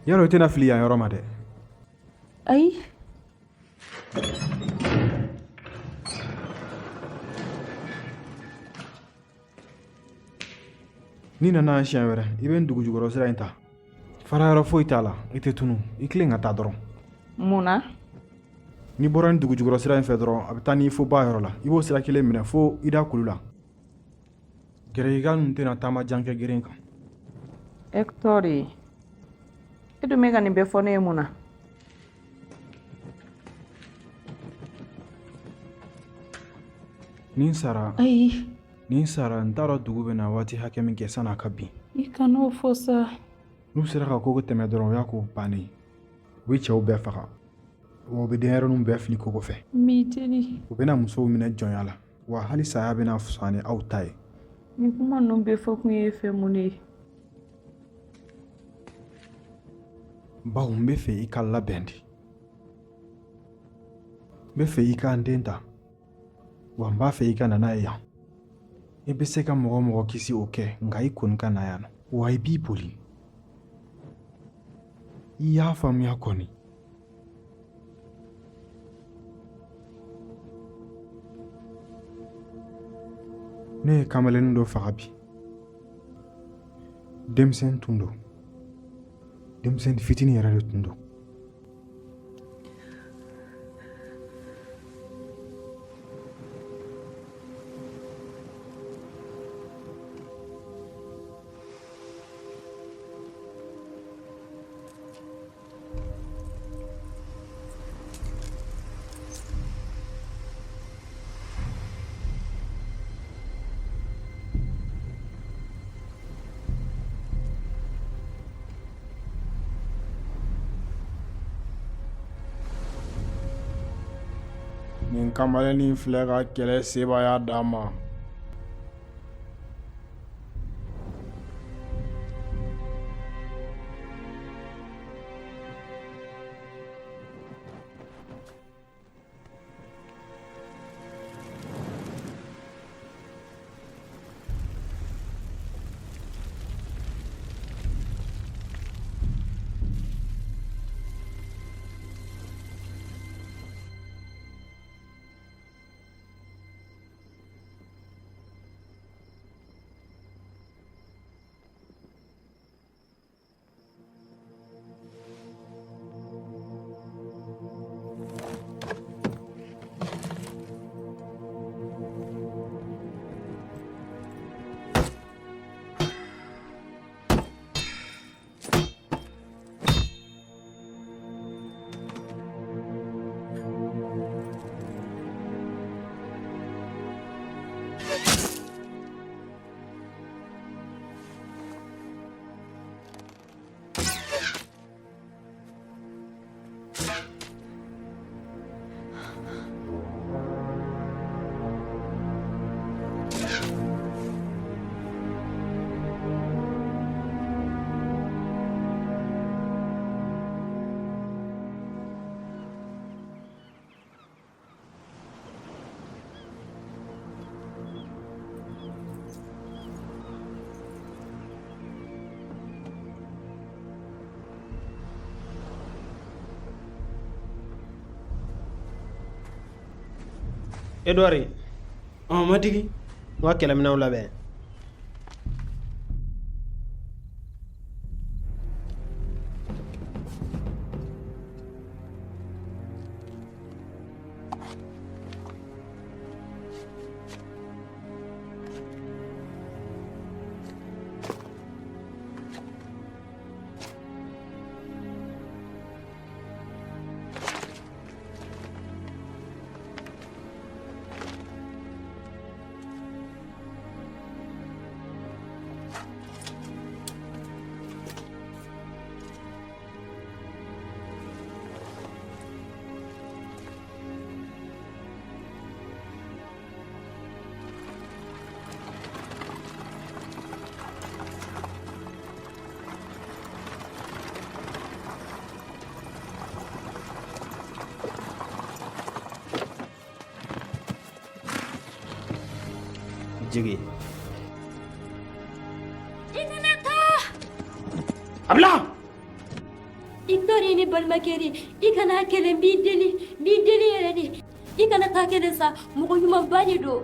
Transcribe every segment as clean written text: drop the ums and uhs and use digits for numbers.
Yaro ite na fili yan yɔrɔ ma dɛ. Ayi. Ni nana yan siɲɛ wɛrɛ i bɛ n dugu jukɔrɔ sira in ta. Fara yɔrɔ foyi t'a la i tɛ tunu i tilen ka taa dɔrɔn. Mun na? Ni bɔra ni dugu jukɔrɔ sira in fɛ dɔrɔn a bɛ taa n'i fo ba yɔrɔ la i b'o sira kelen minɛ fo i da kulu la. Gɛrɛgika ninnu tɛna taama jan kɛ geren kan. Hector, e dun bɛ ka nin bɛɛ fɔ ne ye mun na? Nin sara Ayi. nin sara n t'a dɔn dugu bɛ na waati hakɛ min kɛ san'a ka bin. I kan'o fɔ sa. N'u sera ka kogo tɛmɛ dɔrɔn o y'a ko bannen. U bɛ cɛw bɛɛ faga wa u bɛ denyɛrɛninw bɛɛ fili kogo fɛ. M'i deli. U bɛna musow minɛ jɔnya la wa hali saya bɛna fisaya ni aw ta ye. Nin kuma ninnu bɛɛ fɔ kun ye fɛn mun ye? Bawo n bɛ fɛ i ka labɛn de. N bɛ fɛ i ka n den ta wa n b'a fɛ i ka na n'a ye yan. I bɛ se ka mɔgɔ mɔgɔ kisi o kɛ nka i kɔni ka na yan nɔ wa i b'i boli. I y'a faamuya kɔni. Ne ye kamalennin dɔ faga bi. Denmisɛn tun don. Denmisɛn fitinin yɛrɛ de tun don. Nin kamalennin filɛ ka kɛlɛ sebaaya d'a ma. Edouard, ma digi n ka kɛlɛminɛnw labɛn. Jigi. Abla! Ictori ni balmakeri i kana kelen b'i deli yɛrɛ de i kana taa kelen sa mɔgɔ ɲumanba de don.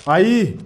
ayi